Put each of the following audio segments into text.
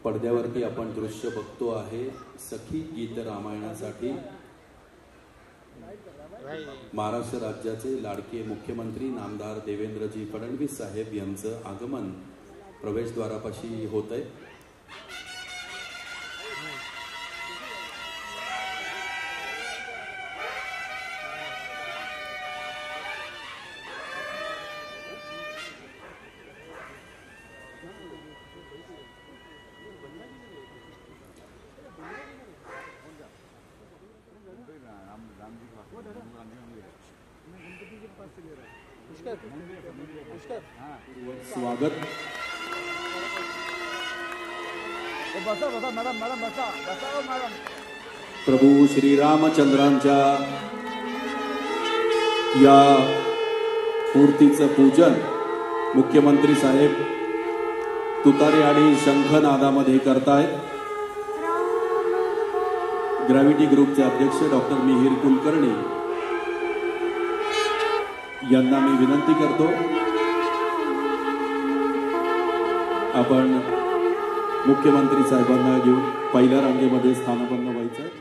पडद्यावरती आपण दृश्य बघतो आहे सखी गीत रामायणासाठी महाराष्ट्र राज्याचे लाडके मुख्यमंत्री नामदार देवेंद्रजी फडणवीस साहेब यांचं आगमन प्रवेशद्वारापाशी होत आहे। स्वागत प्रभू श्री रामचंद्रांच्या या मूर्तीचं पूजन मुख्यमंत्री साहेब तुतारे आणि शंखनादामध्ये करतायत। ग्रॅव्हिटी ग्रुपचे अध्यक्ष डॉक्टर मिहिर कुलकर्णी यांना मी विनंती करतो आपण मुख्यमंत्री साहेबांना घेऊन पहिल्या रांगेमध्ये स्थानपन्न व्हायचं।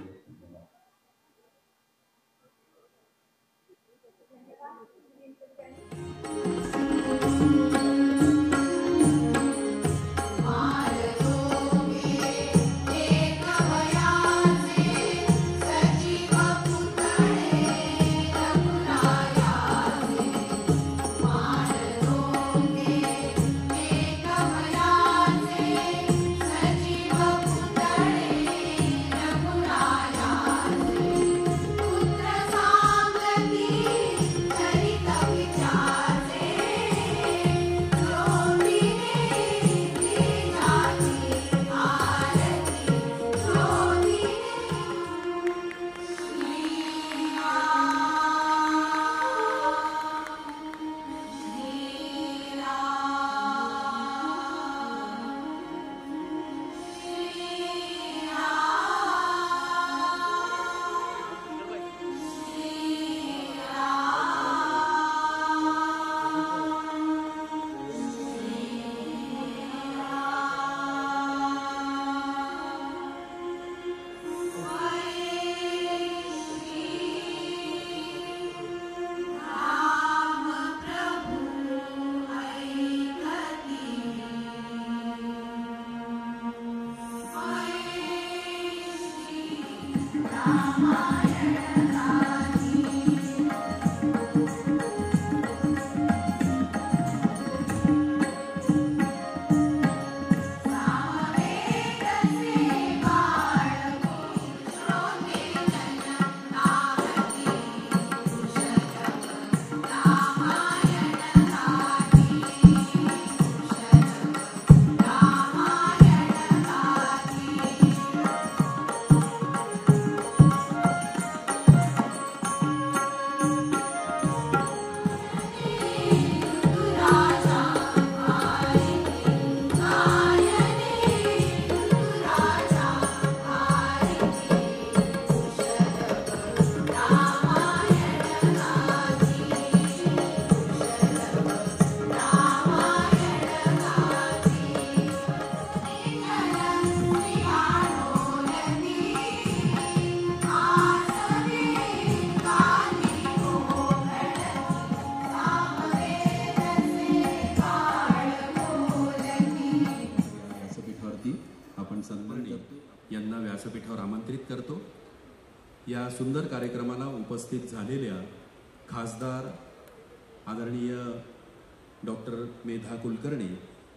यांना व्यासपीठावर आमंत्रित करतो। या सुंदर कार्यक्रमाला उपस्थित झालेल्या खासदार आदरणीय डॉक्टर मेधा कुलकर्णी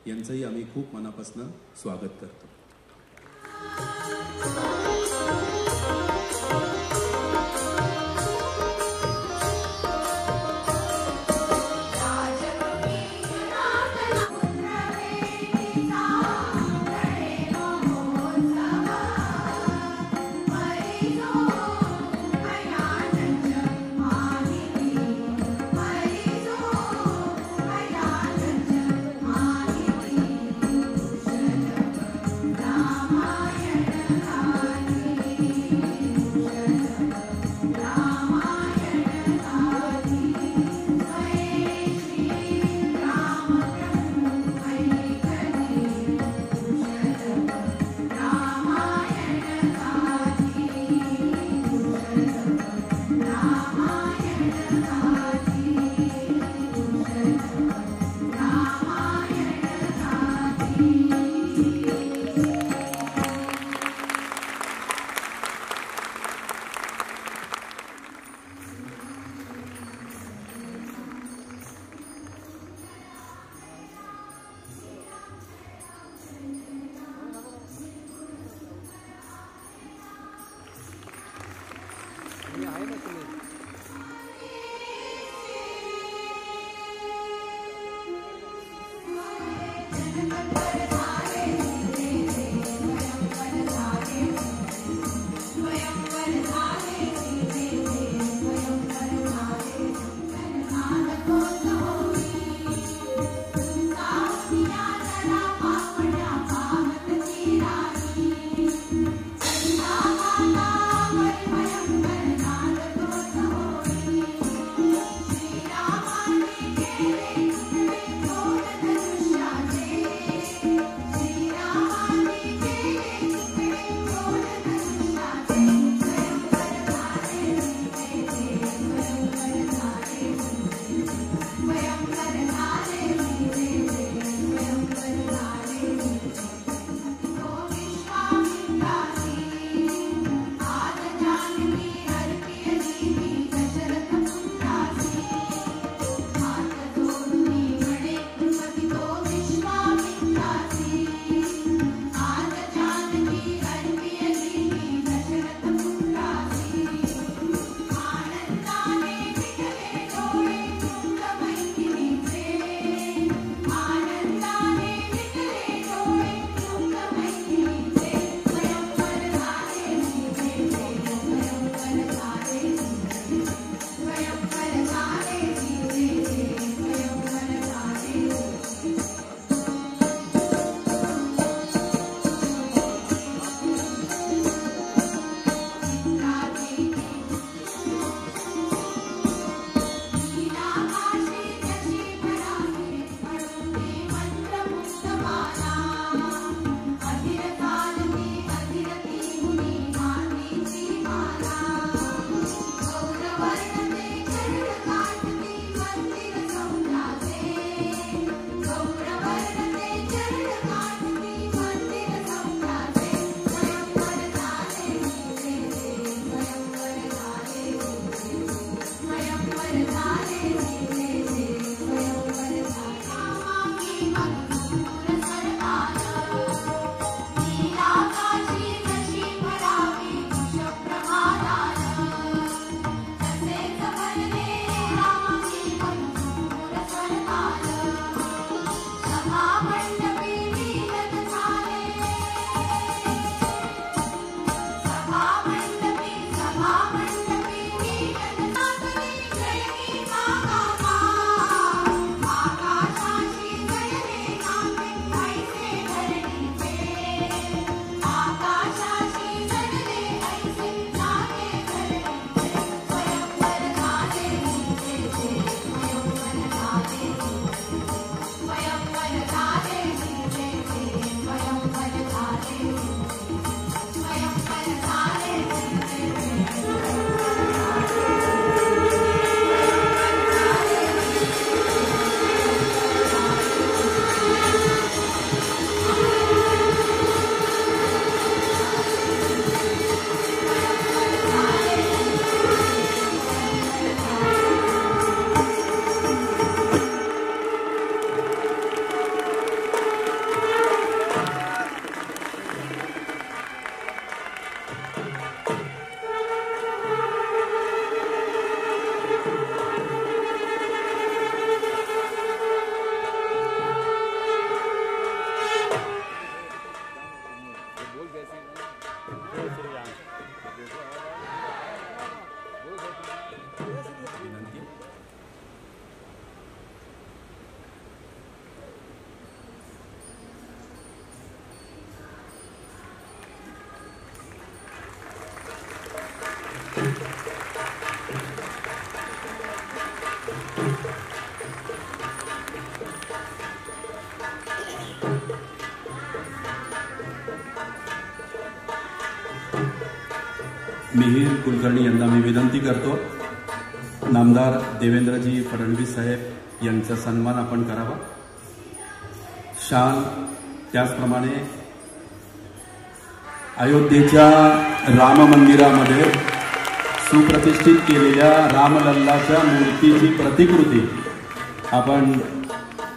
यांचंही आम्ही खूप मनापासून स्वागत करतो। Rama मिहीर कुलकर्णी यांना मी विनंती करतो, नामदार देवेंद्रजी फडणवीस साहेब यांचा सन्मान आपण करावा। शान त्याचप्रमाणे अयोध्येच्या राम मंदिरामध्ये सुप्रतिष्ठित केलेल्या रामलल्लाच्या मूर्तीची प्रतिकृती आपण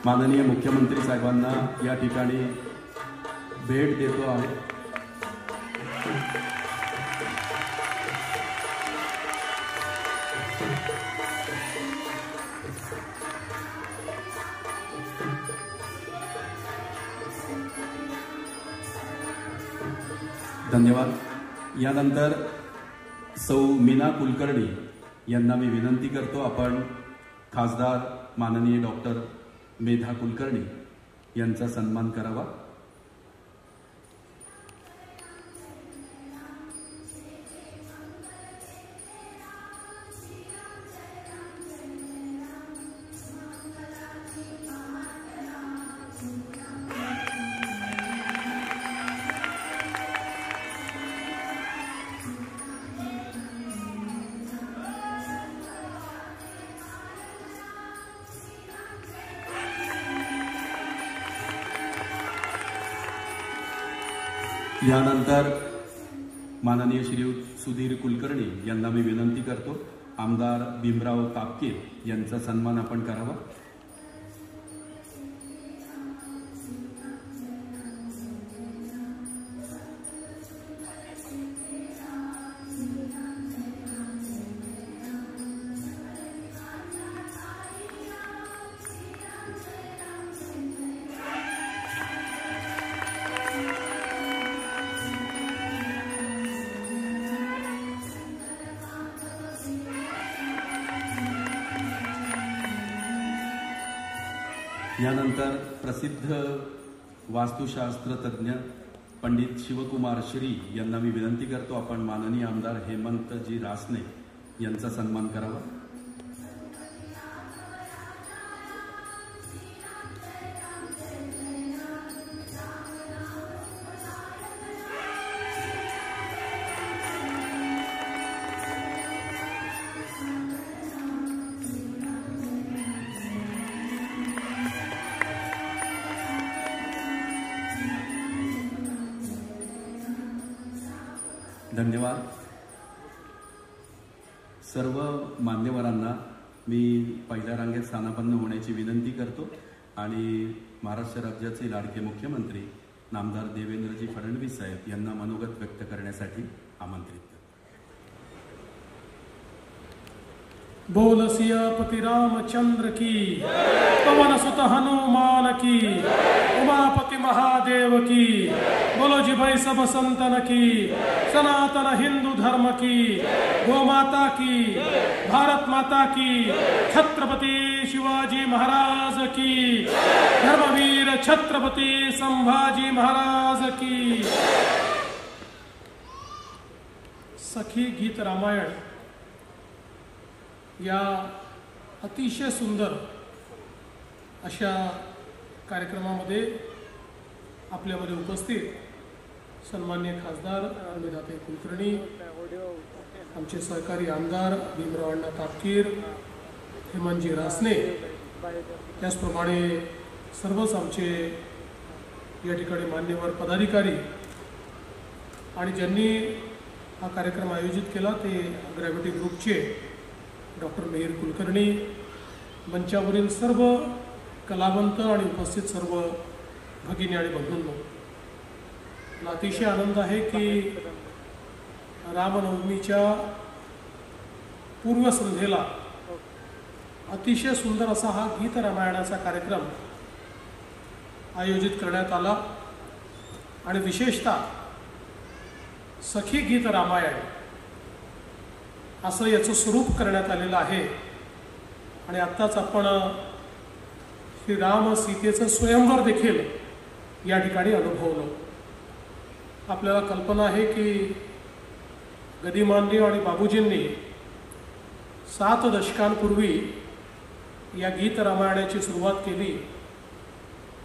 माननीय मुख्यमंत्री साहेबांना या ठिकाणी भेट देतो आहे। धन्यवाद। यानंतर सौ मीना कुलकर्णी यांना मी विनंती करतो आपण खासदार माननीय डॉक्टर मेधा कुलकर्णी यांचा सन्मान करावा। यानंतर माननीय श्री सुधीर कुलकर्णी यांना मी विनंती करतो आमदार भीमराव तापकीर यांचा सन्मान आपण करावा। यानंतर प्रसिद्ध वास्तुशास्त्र तज्ञ पंडित शिवकुमार श्री यांना मी विनंती करतो आपण माननीय आमदार हेमंतजी रासने यांचा सन्मान करावा। धन्यवाद। सर्व मान्यवरांना मी पहिल्या रांगेत स्थानापन्न होण्याची विनंती करतो आणि महाराष्ट्र राज्याचे लाडके मुख्यमंत्री नामदार देवेंद्रजी फडणवीस साहेब यांना मनोगत व्यक्त करण्यासाठी आमंत्रित करतो। बोल सियापति रामचंद्र की, पवन सुत हनुमान की, उमापति महादेव की, बोलो जी भाई सब संतन की, सनातन हिंदू धर्म की, गो माता की, भारत माता की, छत्रपति शिवाजी महाराज की, धर्मवीर छत्रपति संभाजी महाराज की। सखी गीत रामायण या अतिशय सुंदर अशा कार्यक्रमामध्ये आपल्यामध्ये उपस्थित सन्माननीय खासदार मेधाताई कुलकर्णी, आमचे सहकारी आमदार भीमराव अण्णा तापकीर, हेमंतजी रासने, त्याचप्रमाणे सर्वच आमचे या ठिकाणी मान्यवर पदाधिकारी आणि ज्यांनी हा कार्यक्रम आयोजित केला ते ग्रॅव्हिटी ग्रुपचे डॉक्टर मेहर कुलकर्णी, मंचावरील सर्व कलावंत आणि उपस्थित सर्व भगिनी आणि बंधूंनो, मला अतिशय आनंद आहे की रामनवमीच्या पूर्वसंध्येला अतिशय सुंदर असा हा गीत रामायणाचा कार्यक्रम आयोजित करण्यात आला आणि विशेषतः सखी गीत रामायण असं याचं स्वरूप करण्यात आलेलं आहे। आणि आत्ताच आपण श्री राम सीतेचं स्वयंवर देखील या ठिकाणी अनुभवलं। आपल्याला कल्पना आहे की गदिमांनी आणि बाबूजींनी 7 दशकांपूर्वी या गीत रामायणाची सुरुवात केली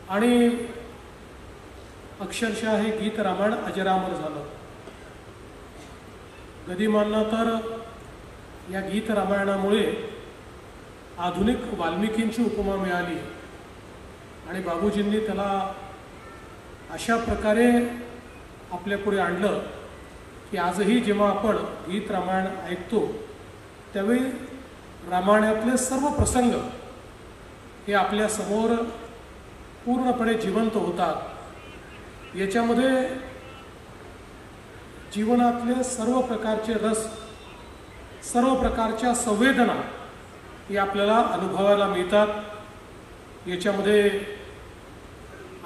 आणि अक्षरशः हे गीत रामायण अजरामर झालं। गदिमांना तर या गीत रामायणामुळे आधुनिक वाल्मिकींची उपमा मिळाली आणि बाबूजींनी त्याला अशा प्रकारे आपल्यापुढे आणलं की आजही जेव्हा आपण गीत रामायण ऐकतो त्यावेळी रामायणातले सर्व प्रसंग हे आपल्या समोर पूर्णपणे जिवंत होतात। याच्यामध्ये जीवनातले सर्व प्रकारचे रस, सर्व प्रकारच्या संवेदना हे आपल्याला अनुभवायला मिळतात। याच्यामध्ये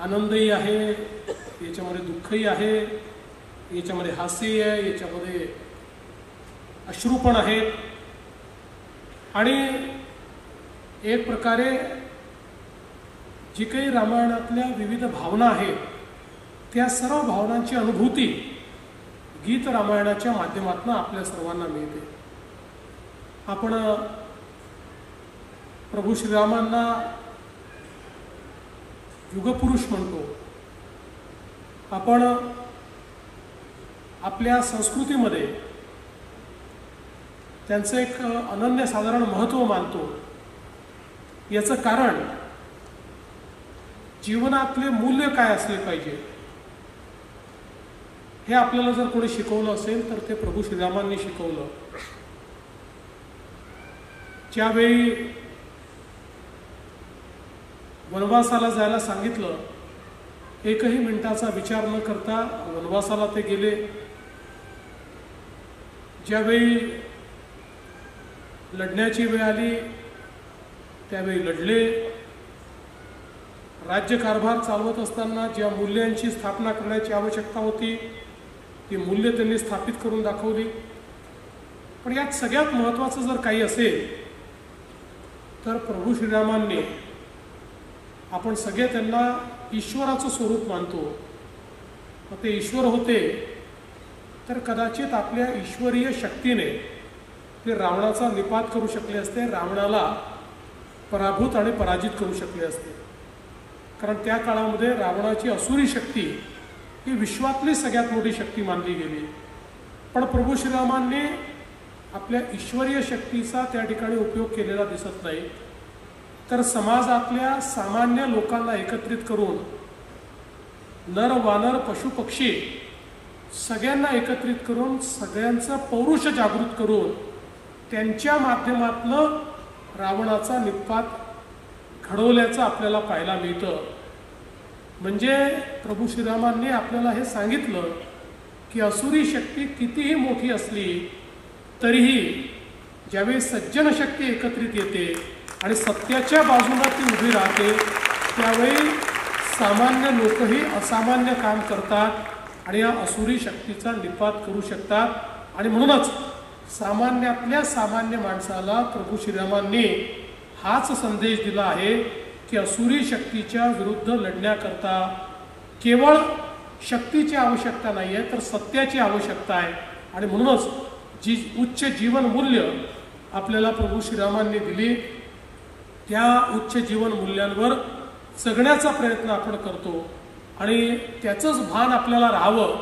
आनंदही आहे, याच्यामध्ये दुःखही आहे, याच्यामध्ये हास्यही आहे, याच्यामध्ये अश्रू पण आहेत आणि एक प्रकारे जी काही रामायणातल्या विविध भावना आहेत त्या सर्व भावनांची अनुभूती गीत रामायणाच्या माध्यमातून आपल्या सर्वांना मिळते। आपण प्रभू श्रीरामांना युगपुरुष म्हणतो। आपण आपल्या संस्कृतीमध्ये त्यांचं एक अनन्यसाधारण महत्त्व मानतो। याचं कारण जीवनातले मूल्य काय असले पाहिजे हे आपल्याला जर कोणी शिकवलं असेल तर ते प्रभू श्रीरामांनी शिकवलं। ज्यावेळी वनवासाला जायला सांगितलं, एकही मिनिटाचा विचार न करता वनवासाला ते गेले। ज्यावेळी लढण्याची वेळ आली त्यावेळी लढले। राज्यकारभार चालवत असताना ज्या मूल्यांची स्थापना करण्याची आवश्यकता होती ती मूल्य त्यांनी स्थापित करून दाखवली। पण यात सगळ्यात महत्त्वाचं जर काही असेल तर प्रभू श्रीरामांनी, आपण सगळे त्यांना ईश्वराचं स्वरूप मानतो, मग ते ईश्वर होते तर कदाचित आपल्या ईश्वरीय शक्तीने ते रावणाचा निपात करू शकले असते, रावणाला पराभूत आणि पराजित करू शकले असते। कारण त्या काळामध्ये रावणाची असुरी शक्ती ही विश्वातली सगळ्यात मोठी शक्ती मानली गेली। पण प्रभू श्रीरामांनी आपल्या ईश्वरीय शक्तीचा त्या ठिकाणी उपयोग केलेला दिसत नाही, तर समाजातल्या सामान्य लोकांना एकत्रित करून नर वानर पशु पक्षी सगळ्यांना एकत्रित करून सगळ्यांचं पौरुष जागृत करून त्यांच्या माध्यमातून रावणाचा निपात घडवल्याचं आपल्याला पाहायला मिळतं। म्हणजे प्रभू श्रीरामांनी आपल्याला हे सांगितलं की असुरी शक्ती कितीही मोठी असली तरीही ज्यावेळी सज्जन शक्ती एकत्रित येते आणि सत्याच्या बाजूला ती उभी राहते त्यावेळी सामान्य लोकही असामान्य काम करतात आणि या असुरी शक्तीचा निपात करू शकतात। आणि म्हणूनच सामान्यातल्या सामान्य माणसाला प्रभू श्रीरामांनी हाच संदेश दिला आहे की असुरी शक्तीच्या विरुद्ध लढण्याकरता केवळ शक्तीची आवश्यकता नाही आहे तर सत्याची आवश्यकता आहे। आणि म्हणूनच जी उच्च जीवन मूल्य आपल्याला प्रभू श्रीरामांनी दिली त्या उच्च जीवन मूल्यांवर जगण्याचा प्रयत्न आपण करतो आणि त्याचंच भान आपल्याला राहावं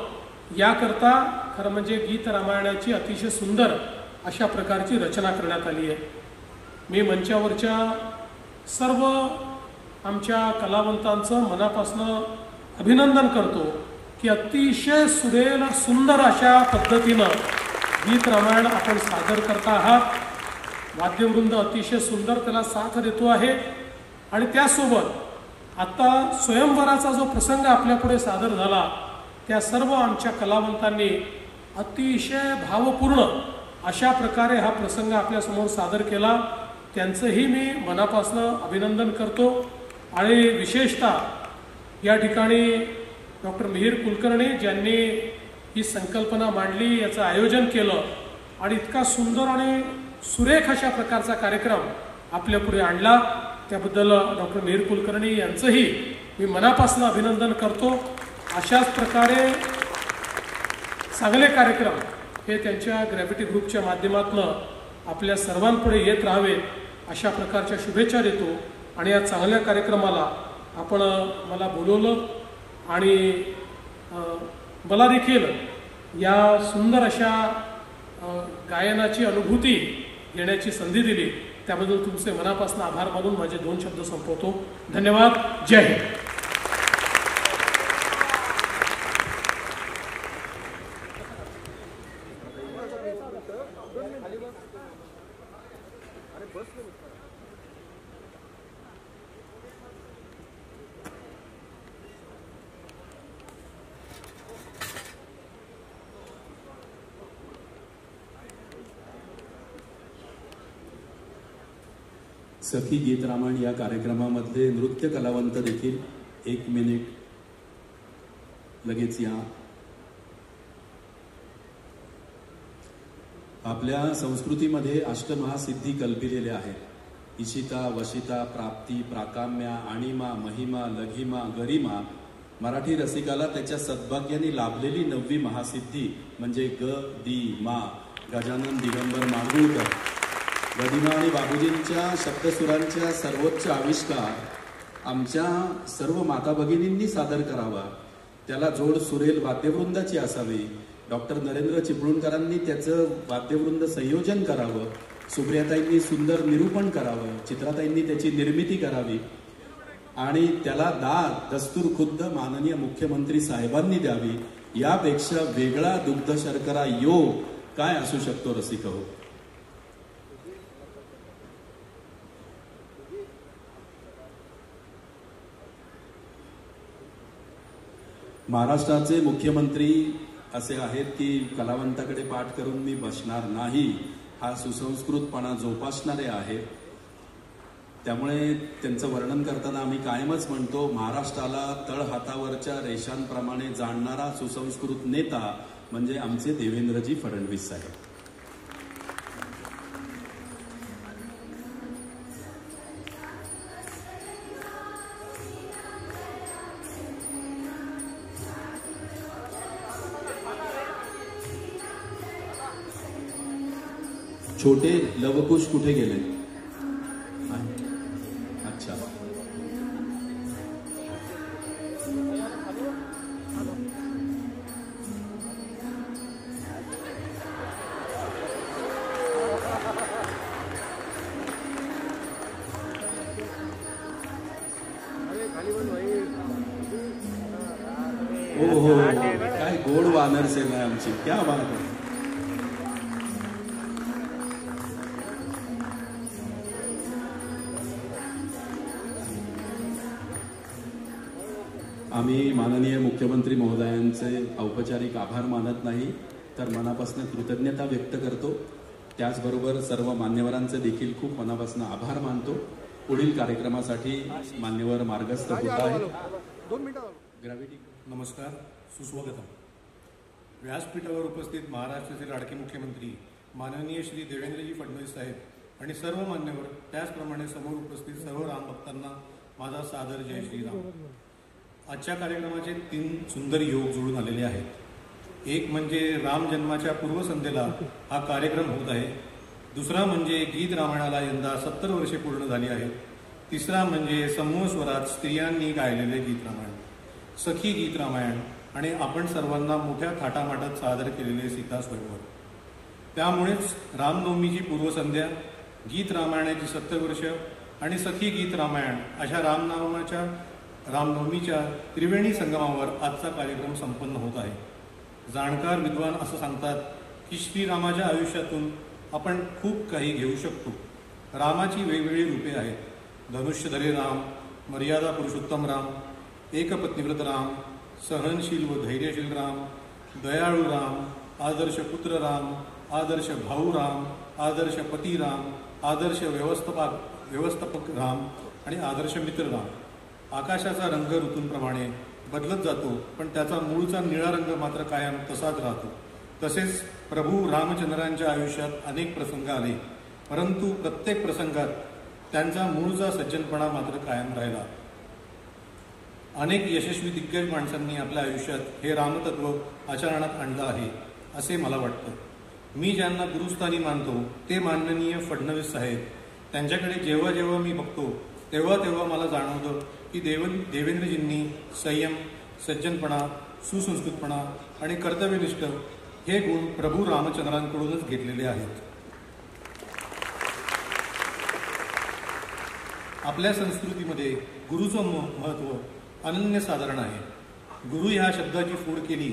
याकरता खरं म्हणजे गीत रामायणाची अतिशय सुंदर अशा प्रकारची रचना करण्यात आली आहे। मी मंचावरच्या सर्व आमच्या कलावंतांचं मनापासून अभिनंदन करतो की अतिशय सुरेल सुंदर अशा पद्धतीनं गीत रामायण आपण सादर करता आहात। वाद्यवृंद अतिशय सुंदर त्याला साथ देतो आहे आणि त्यासोबत आता स्वयंवराचा जो प्रसंग आपल्यापुढे सादर झाला त्या सर्व आमच्या कलावंतांनी अतिशय भावपूर्ण अशा प्रकारे हा प्रसंग आपल्यासमोर सादर केला। त्यांचंही मी मनापासून अभिनंदन करतो आणि विशेषतः या ठिकाणी डॉक्टर मिहीर कुलकर्णी ज्यांनी ही संकल्पना मांडली, याचं आयोजन केलं आणि इतका सुंदर आणि सुरेख अशा प्रकारचा कार्यक्रम आपल्यापुढे आणला त्याबद्दल डॉक्टर मिहीर कुलकर्णी यांचंही मी मनापासून अभिनंदन करतो। अशाच प्रकारे चांगले कार्यक्रम हे त्यांच्या ग्रॅव्हिटी ग्रुपच्या माध्यमातून आपल्या सर्वांपुढे येत राहावेत अशा प्रकारच्या शुभेच्छा देतो। आणि या चांगल्या कार्यक्रमाला आपण मला बोलवलं आणि मला देखील या सुंदर अशा गायनाची अनुभूती घेण्याची संधी दिली त्याबद्दल तुमचे मनापासून आभार मानून माझे 2 शब्द संपवतो। धन्यवाद। जय हिंद। सखी गीत रामायण या कार्यक्रमामधले नृत्य कलावंत देखील 1 मिनिट लगेच या. आपल्या संस्कृतीमध्ये अष्टमहासिद्धी कल्पिलेल्या आहेत. इशिता, वशिता, प्राप्ती, प्राकाम्या, आणिमा, महिमा, लघिमा, गरिमा. मराठी रसिकाला त्याच्या सद्भाग्याने लाभलेली 9वी महासिद्धी म्हणजे ग दी मा. गजानन दिगंबर माडगुळकर. गदिमा आणि बाबूजींच्या शब्दसुरांच्या सर्वोच्च आविष्कार आमच्या सर्व माता भगिनींनी सादर करावा. त्याला जोड सुरेल वाद्यवृंदाची असावी. डॉक्टर नरेंद्र चिपळूणकरांनी त्याचं वाद्यवृंद संयोजन करावं. सुप्रियाताईंनी सुंदर निरूपण करावं. चित्राताईंनी त्याची निर्मिती करावी आणि त्याला दस्तूर खुद्द माननीय मुख्यमंत्री साहेबांनी द्यावी. यापेक्षा वेगळा दुग्ध शर्करा योग काय असू शकतो रसिक हो. महाराष्ट्राचे मुख्यमंत्री असे आहेत की कलावंताकडे पाठ करून मी बसणार नाही हा सुसंस्कृतपणा जोपासणारे आहेत. त्यामुळे त्यांचं वर्णन करताना आम्ही कायमच म्हणतो महाराष्ट्राला तळहातावरच्या रेषांप्रमाणे जाणणारा सुसंस्कृत नेता म्हणजे आमचे देवेंद्रजी फडणवीस साहेब. छोटे लवकुश कुठे गेले? अच्छा. हो, काय गोड वानर सेना आहे आमची. क्या बात आहे. आम्ही माननीय मुख्यमंत्री महोदयांचे औपचारिक आभार मानत नाही तर मनापासून कृतज्ञता व्यक्त करतो. त्याचबरोबर सर्व मान्यवरांचे देखील खूप मनापासून आभार मानतो. पुढील कार्यक्रमासाठी मान्यवर मार्गस्थ होत आहेत. ग्रॅव्हिटी. नमस्कार, सुस्वागतम. व्यासपीठावर उपस्थित महाराष्ट्राचे लाडके मुख्यमंत्री माननीय श्री देवेंद्रजी फडणवीस साहेब आणि सर्व मान्यवर, त्याचप्रमाणे समोर उपस्थित सर्व रामभक्तांना माझा सादर जय श्रीराम. आजच्या कार्यक्रमाचे 3 सुंदर योग जुळून आलेले आहेत. एक म्हणजे राम जन्माच्या पूर्वसंध्येला हा कार्यक्रम होत आहे. दुसरा म्हणजे गीत रामायणाला यंदा 70 वर्षे पूर्ण झाली आहेत. तिसरा म्हणजे समूह स्वरात स्त्रियांनी गायलेले गीत रामायण, सखी गीत रामायण आणि आपण सर्वांना मोठ्या थाटामाटात सादर केलेले सीता स्वयंवर. त्यामुळेच रामनवमीची पूर्वसंध्या, गीत रामायणाची 70 वर्ष आणि सखी गीत रामायण अशा रामनवमीच्या त्रिवेणी संगमावर आजचा कार्यक्रम संपन्न होत आहे. जाणकार विद्वान असं सांगतात की श्रीरामाच्या आयुष्यातून आपण खूप काही घेऊ शकतो. रामाची वेगवेगळी रूपे आहेत. धनुष्यधरे राम, मर्यादा पुरुषोत्तम राम, एकपत्नीव्रत राम, सहनशील व धैर्यशील राम, दयाळू राम, आदर्श पुत्र राम, आदर्श भाऊ राम, आदर्श पती राम, आदर्श व्यवस्थापक राम आणि आदर्श मित्र राम. आकाशाचा रंग ऋतूंप्रमाणे बदलत जातो पण त्याचा मूळचा निळा रंग मात्र कायम तसाच राहतो. तसेच प्रभू रामचंद्रांच्या आयुष्यात अनेक प्रसंग आले परंतु प्रत्येक प्रसंगात त्यांचा मूळचा सज्जनपणा मात्र कायम राहिला. अनेक यशस्वी दिग्गज माणसांनी आपल्या आयुष्यात हे रामतत्व आचरणात आणलं आहे असे मला वाटतं. मी ज्यांना गुरुस्थानी मानतो ते माननीय फडणवीस साहेब. त्यांच्याकडे जेव्हा जेव्हा मी बघतो तेव्हा तेव्हा मला जाणवतं की देवेंद्रजींनी संयम, सज्जनपणा, सुसंस्कृतपणा आणि कर्तव्यनिष्ठ हे गुण प्रभू रामचंद्रांकडूनच घेतलेले आहेत. आपल्या संस्कृतीमध्ये गुरुचं महत्त्व अनन्यसाधारण आहे. गुरु ह्या शब्दाची फोड केली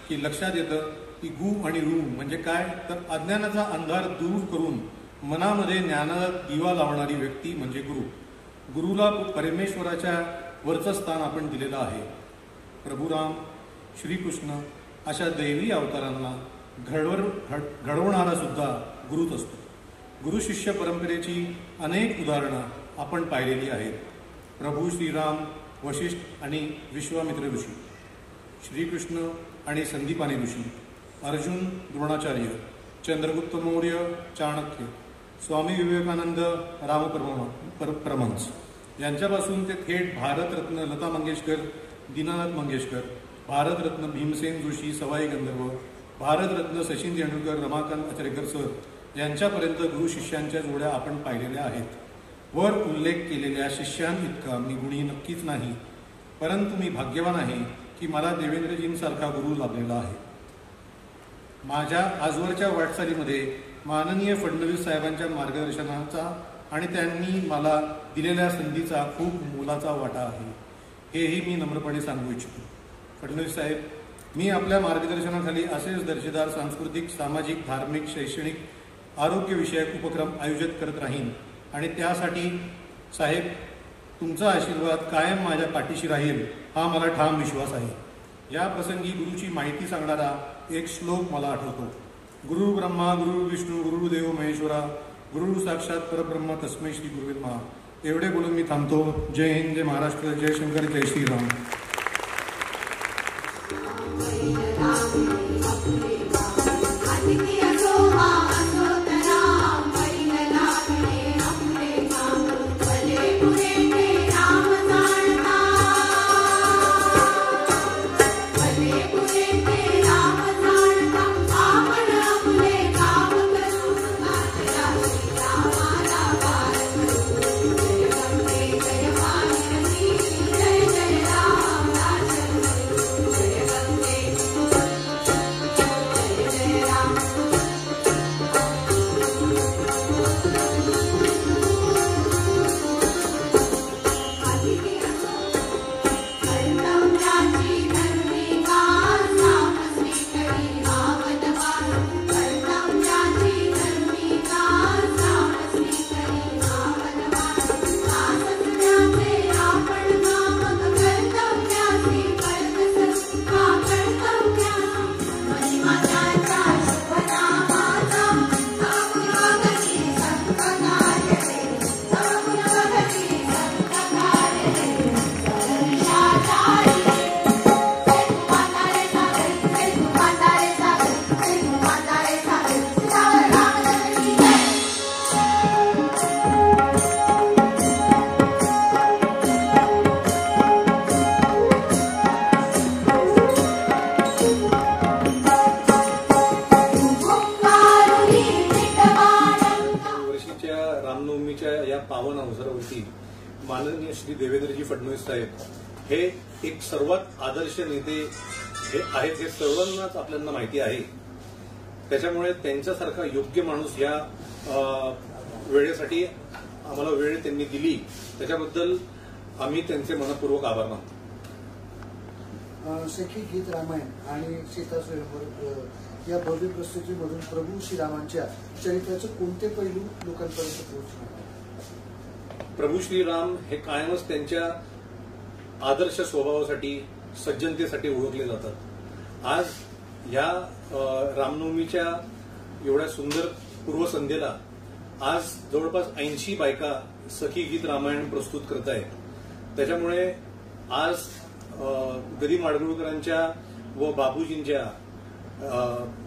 की लक्षात येतं की गु आणि रू म्हणजे काय तर अज्ञानाचा अंधार दूर करून मनामध्ये ज्ञानाला दिवा लावणारी व्यक्ती म्हणजे गुरु. गुरुला परमेश्वराच्या वरचं स्थान आपण दिलेलं आहे. प्रभू राम, श्रीकृष्ण अशा दैवी अवतारांना घडवणारा सुद्धा गुरुच असतो. गुरु शिष्य परंपरेची अनेक उदाहरणं आपण पाहिलेली आहेत. प्रभू श्रीराम, वशिष्ठ आणि विश्वामित्र ऋषी, श्रीकृष्ण आणि संदीपानी ऋषी, अर्जुन, द्रोणाचार्य, चंद्रगुप्त मौर्य, चाणक्य, स्वामी विवेकानंद, परमहंस यांच्यापासून ते थेट भारतरत्न लता मंगेशकर, दीनानाथ मंगेशकर, भारतरत्न भीमसेन जोशी, सवाई गंधर्व, भारतरत्न सचिन तेंडुलकर, रमाकांत आचरेकर सर यांच्यापर्यंत गुरु शिष्यांच्या जोड्या आपण पाहिलेल्या आहेत. वर उल्लेख केलेल्या शिष्यांइतका मी गुणी नक्कीच नाही, परंतु मी भाग्यवान आहे की मला देवेंद्रजींसारखा गुरु लाभलेला आहे. माझ्या आजवरच्या वाटचालीमध्ये माननीय फडणवीस साहेबांच्या मार्गदर्शनाचा आणि त्यांनी मला दिलेल्या संधीचा खूप मोलाचा वाटा आहे, हेही मी नम्रपणे सांगू इच्छितो. फडणवीस साहेब, मी आपल्या मार्गदर्शनाखाली असेच दर्जेदार सांस्कृतिक, सामाजिक, धार्मिक, शैक्षणिक, आरोग्यविषयक उपक्रम आयोजित करत राहीन आणि त्यासाठी साहेब तुमचा आशीर्वाद कायम माझ्या पाठीशी राहील हा मला ठाम विश्वास आहे. या प्रसंगी गुरुची माहिती सांगणारा एक श्लोक मला आठवतो. गुरु ब्रह्मा, गुरु विष्णू, गुरुदेव महेश्वरा, गुरु साक्षात परब्रह्म तस्मै श्री गुरुवे नमः. एवढे बोलून मी थांबतो. जय हिंद, जय महाराष्ट्र, जय शंकर, जय श्रीराम. पावन अवसरावरती माननीय श्री देवेंद्रजी फडणवीस साहेब हे एक सर्वात आदर्श नेते हे आहेत, हे सर्वांनाच आपल्याला माहिती आहे. त्याच्यामुळे त्यांच्यासारखा योग्य माणूस या वेळेसाठी आम्हाला वेळ त्यांनी दिली, त्याच्याबद्दल आम्ही त्यांचे मनपूर्वक आभार मानतो. सखी गीत रामायण आणि सीता स्वयंवर या भव्य प्रस्तुतीमधून प्रभू श्रीरामांच्या चरित्राचे कोणते पैलू लोकांपर्यंत पोहोचणार? प्रभू श्रीराम हे कायमच त्यांच्या आदर्श स्वभावासाठी, सज्जनतेसाठी ओळखले जातात. आज या रामनवमीच्या एवढ्या सुंदर पूर्वसंध्येला आज जवळपास 80 बायका सखी गीत रामायण प्रस्तुत करत आहेत. त्याच्यामुळे आज गदी माडगुळकरांच्या व बाबूजींच्या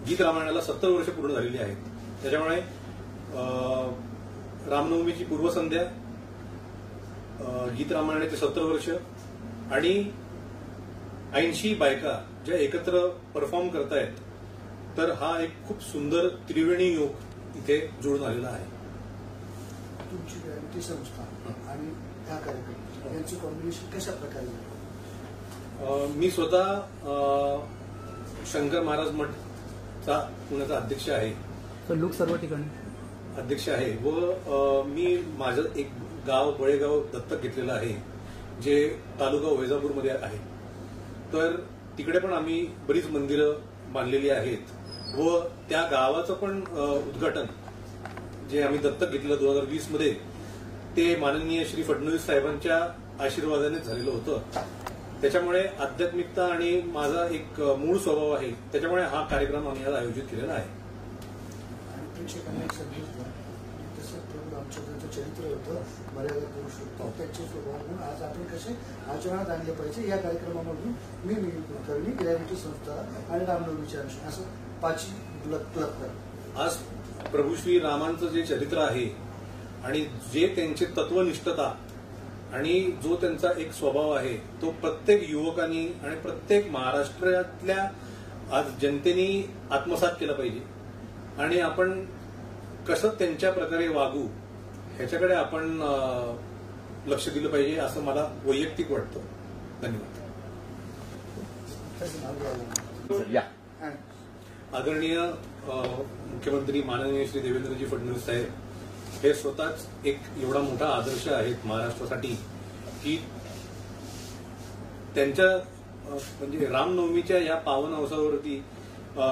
गीत रामायणाला 70 वर्ष पूर्ण झालेली आहेत. त्याच्यामुळे रामनवमीची पूर्वसंध्या, गीत रामायणाचे 70 वर्ष आणि 80 बायका ज्या एकत्र परफॉर्म करतायत, तर हा एक खूप सुंदर त्रिवेणी योग इथे जुळून आलेला आहे. तुमची ग्रॅव्हिटी संस्था आणि हा कार्यक्रम यांचं कॉम्बिनेशन कशा प्रकारे? मी स्वतः शंकर महाराज मठचा पुण्याचा अध्यक्ष आहे, लोक सर्व ठिकाणी अध्यक्ष आहे व मी माझं एक गाव बळेगाव दत्तक घेतलेलं आहे, जे तालुका वैजापूरमध्ये आहे. तर तिकडे पण आम्ही बरीच मंदिरं बांधलेली आहेत व त्या गावाचं पण उद्घाटन जे आम्ही दत्तक घेतलेलं 2020 मध्ये, ते माननीय श्री फडणवीस साहेबांच्या आशीर्वादाने झालेलं होतं. त्याच्यामुळे आध्यात्मिकता आणि माझा एक मूळ स्वभाव आहे, त्याच्यामुळे हा कार्यक्रम आम्ही आज आयोजित केलेला आहे. आणि प्रेक्षकांना एक संदेश द्या, प्रभू रामचंद्रांचं चरित्र होतं, मर्यादा पुरुषोत्तम, त्यांचे स्वभाव म्हणून आज आपण कसे आचरणात आणले पाहिजे या कार्यक्रमामधून मी कुलकर्णी, ग्रॅव्हिटी संस्था आणि रामनवमीचे अंश असं 5 क्लब. आज प्रभू श्री रामांचं जे चरित्र आहे आणि जे त्यांचे तत्वनिष्ठता आणि जो त्यांचा एक स्वभाव आहे तो प्रत्येक युवकांनी आणि प्रत्येक महाराष्ट्रातल्या आज जनतेने आत्मसात केला पाहिजे आणि आपण कसं त्यांच्या प्रकारे वागू ह्याच्याकडे आपण लक्ष दिलं पाहिजे असं मला वैयक्तिक वाटतं. धन्यवाद. आदरणीय मुख्यमंत्री माननीय श्री देवेंद्रजी फडणवीस साहेब हे स्वतःच एक एवढा मोठा आदर्श आहेत महाराष्ट्रासाठी की त्यांच्या म्हणजे रामनवमीच्या या पावन अवसरावरती